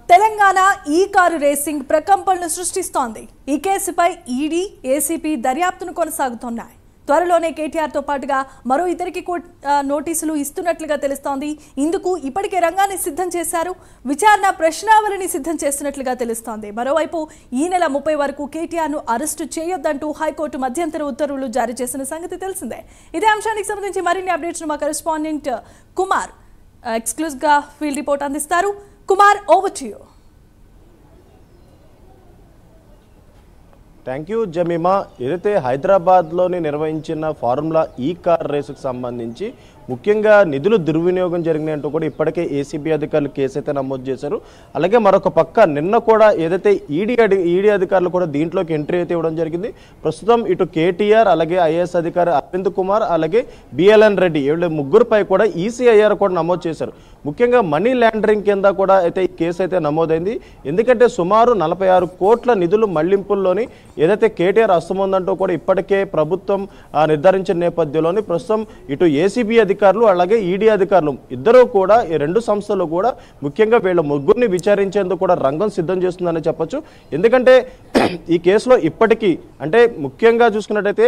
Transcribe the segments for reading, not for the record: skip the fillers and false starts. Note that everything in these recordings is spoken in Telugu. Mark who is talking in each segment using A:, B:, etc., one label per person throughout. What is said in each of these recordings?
A: తెలంగాణ ఈ కారు రేసింగ్ ప్రకంపనలు సృష్టిస్తోంది. ఈ కేసుపై ఈడీ, ఏసీపీ దర్యాప్తును కొనసాగుతున్నాయి. త్వరలోనే కేటీఆర్ తో పాటుగా మరో ఇద్దరికి నోటీసులు ఇస్తున్నట్లుగా తెలుస్తోంది. ఇందుకు ఇప్పటికే రంగాన్ని సిద్ధం చేశారు. విచారణ ప్రశ్నావళిని సిద్ధం చేస్తున్నట్లుగా తెలుస్తోంది. మరోవైపు ఈ నెల 30 వరకు కేటీఆర్ ను అరెస్టు చేయొద్దంటూ హైకోర్టు మధ్యంతర ఉత్తర్వులు జారీ చేసిన సంగతి తెలిసిందే. ఇదే అంశానికి సంబంధించి మరిన్ని అప్డేట్స్ మా కరెస్పాండెంట్ కుమార్ ఎక్స్క్లూజివ్ గా ఫీల్డ్ రిపోర్ట్ అందిస్తారు. Kumar, over to you.
B: Thank you Jemimah. ఏదైతే హైదరాబాద్లోని నిర్వహించిన ఫార్ములా ఈ కార్ రేసుకు సంబంధించి ముఖ్యంగా నిధులు దుర్వినియోగం జరిగినాయంటూ కూడా ఇప్పటికే ఏసీబీ అధికారులు కేసు అయితే నమోదు చేశారు. అలాగే మరొక పక్క నిన్న కూడా ఏదైతే ఈడీ అధికారులు కూడా దీంట్లోకి ఎంట్రీ అయితే ఇవ్వడం జరిగింది. ప్రస్తుతం ఇటు కేటీఆర్, అలాగే ఐఏఎస్ అధికారి అరవింద్ కుమార్, అలాగే బిఎల్ఎన్ రెడ్డి వీళ్ళ ముగ్గురుపై కూడా ఈసీఐఆర్ కూడా నమోదు చేశారు. ముఖ్యంగా మనీ లాండరింగ్ కింద కూడా అయితే ఈ కేసు అయితే నమోదైంది. ఎందుకంటే సుమారు 46 కోట్ల నిధులు మళ్లింపుల్లోని ఏదైతే కేటీఆర్ హస్తముందంటూ కూడా ఇప్పటికే ప్రభుత్వం నిర్ధారించిన నేపథ్యంలోని ప్రస్తుతం ఇటు ఏసీబీ అధికారులు అలాగే ఈడీ అధికారులు ఇద్దరూ కూడా ఈ రెండు సంస్థలు కూడా ముఖ్యంగా వీళ్ళ ముగ్గురిని విచారించేందుకు కూడా రంగం సిద్ధం చేస్తుందని చెప్పొచ్చు. ఎందుకంటే ఈ కేసులో ఇప్పటికీ అంటే ముఖ్యంగా చూసుకున్నట్టయితే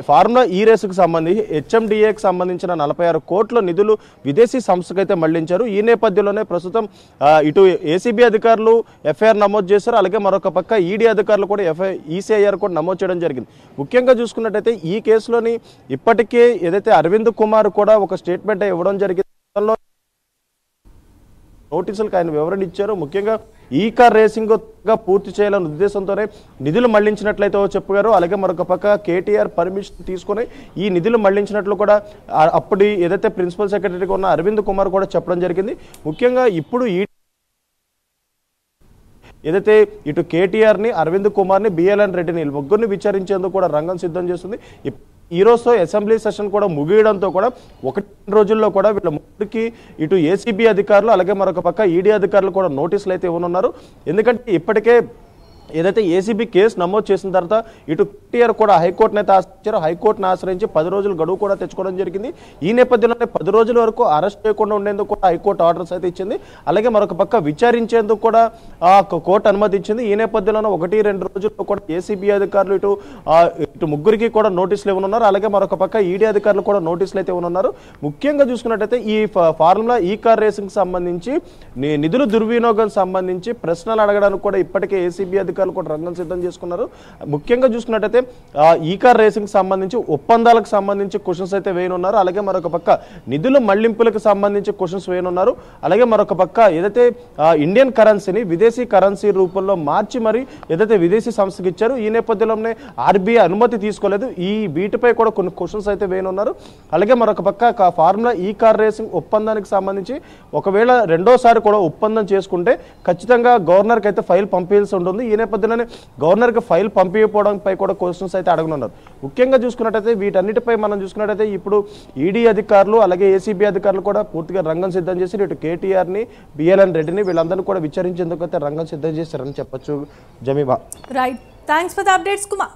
B: ఫార్ములా ఈ రేసుకు సంబంధించి హెచ్ఎండిఏకి సంబంధించిన 46 కోట్ల నిధులు విదేశీ సంస్థకైతే మళ్లించారు. ఈ నేపథ్యంలోనే ప్రస్తుతం ఇటు ఏసీబీ అధికారులు ఎఫ్ఐఆర్ నమోదు చేశారు. అలాగే మరొక పక్క ఈడీ అధికారులు కూడా ఈసీఐఆర్ కూడా నమోదు చేయడం జరిగింది. ముఖ్యంగా చూసుకున్నట్టయితే ఈ కేసులోని ఇప్పటికే ఏదైతే అరవింద్ కుమార్ కూడా ఒక స్టేట్మెంట్ ఇవ్వడం జరిగింది. నోటీసులకు ఆయన వివరణ ఇచ్చారు. ముఖ్యంగా ఈ కార్ రేసింగ్ గా పూర్తి చేయాలనే ఉద్దేశంతోనే నిధులు మళ్లించినట్లయితే చెప్పారు. అలాగే మరొక పక్క కేటీఆర్ పర్మిషన్ తీసుకుని ఈ నిధులు మళ్లించినట్లు కూడా అప్పుడు ఏదైతే ప్రిన్సిపల్ సెక్రటరీగా ఉన్న అరవింద్ కుమార్ కూడా చెప్పడం జరిగింది. ముఖ్యంగా ఇప్పుడు ఏదైతే ఇటు కేటీఆర్ ని, అరవింద్ కుమార్ ని, బిఎల్ఎన్ రెడ్డిని ముగ్గురిని విచారించేందుకు కూడా రంగం సిద్ధం చేస్తుంది. ఈ రోజుతో అసెంబ్లీ సెషన్ కూడా ముగియడంతో కూడా 1 రోజుల్లో కూడా వీళ్ళ ముగ్గురికి ఇటు ఏసీబీ అధికారులు అలాగే మరొక పక్క ఈడీ అధికారులు కూడా నోటీసులు అయితే ఇవ్వనున్నారు. ఎందుకంటే ఇప్పటికే ఏదైతే ఏసీబీ కేసు నమోదు చేసిన తర్వాత ఇటు కేటీఆర్ కూడా హైకోర్టును అయితే ఆశ్రయించారు. హైకోర్టును ఆశ్రయించి 10 రోజుల గడువు కూడా తెచ్చుకోవడం జరిగింది. ఈ నేపథ్యంలోనే 10 రోజుల వరకు అరెస్ట్ చేయకుండా ఉండేందుకు కూడా హైకోర్టు ఆర్డర్స్ అయితే ఇచ్చింది. అలాగే మరొక పక్క విచారించేందుకు కూడా కోర్టు అనుమతి ఇచ్చింది. ఈ నేపథ్యంలోనే 1-2 రోజుల్లో కూడా ఏసీబీ అధికారులు ఇటు ముగ్గురికి కూడా నోటీసులు ఇవ్వనున్నారు. అలాగే మరొక పక్క ఈడీ అధికారులు కూడా నోటీసులు అయితే ఇవ్వనున్నారు. ముఖ్యంగా చూసుకున్నట్టయితే ఈ ఫార్ములా ఈ కార్ రేసింగ్ సంబంధించి నిధులు దుర్వినియోగం సంబంధించి ప్రశ్నలు అడగడానికి కూడా ఇప్పటికే ఏసీబీ అధికారులు కూడా రంగం సిద్ధం చేసుకున్నారు. ముఖ్యంగా చూసుకున్నట్టయితే ఈ కార్ రేసింగ్ సంబంధించి ఒప్పందాలకు సంబంధించి క్వశ్చన్స్ అయితే వేయనున్నారు. అలాగే మరొక పక్క నిధుల మళ్లింపులకు సంబంధించి క్వశ్చన్స్ వేయనున్నారు. అలాగే మరొక పక్క ఏదైతే ఇండియన్ కరెన్సీని విదేశీ కరెన్సీ రూపంలో మార్చి మరి ఏదైతే విదేశీ సంస్థకి ఇచ్చారు, ఈ నేపథ్యంలోనే ఆర్బీఐ అనుమతి తీసుకోలేదు. ఈ వీటిపై కూడా కొన్ని క్వశ్చన్స్ అయితే వేయనున్నారు. అలాగే మరొక పక్క ఫార్ములా ఈ కార్ రేసింగ్ ఒప్పందానికి సంబంధించి ఒకవేళ రెండోసారి కూడా ఒప్పందం చేసుకుంటే ఖచ్చితంగా గవర్నర్కి అయితే ఫైల్ పంపించాల్సి ఉంటుంది. ఈ నేపథ్యంలోనే గవర్నర్కి ఫైల్ పంపించకపోవడంపై కూడా క్వశ్చన్స్ అయితే అడగనున్నారు. ముఖ్యంగా చూసుకున్నట్టయితే వీటన్నిటిపై మనం చూసుకున్నట్టయితే ఇప్పుడు ఈడీ అధికారులు అలాగే ఏసీబీ అధికారులు కూడా పూర్తిగా రంగం సిద్ధం చేసి ఇటు కేటీఆర్ ని, బిఎల్ఎన్ రెడ్డిని వీళ్ళందరినీ కూడా విచారించేందుకు అయితే రంగం సిద్ధం చేశారని చెప్పొచ్చు. Jemimah.
A: Right, thanks for the updates Kumar.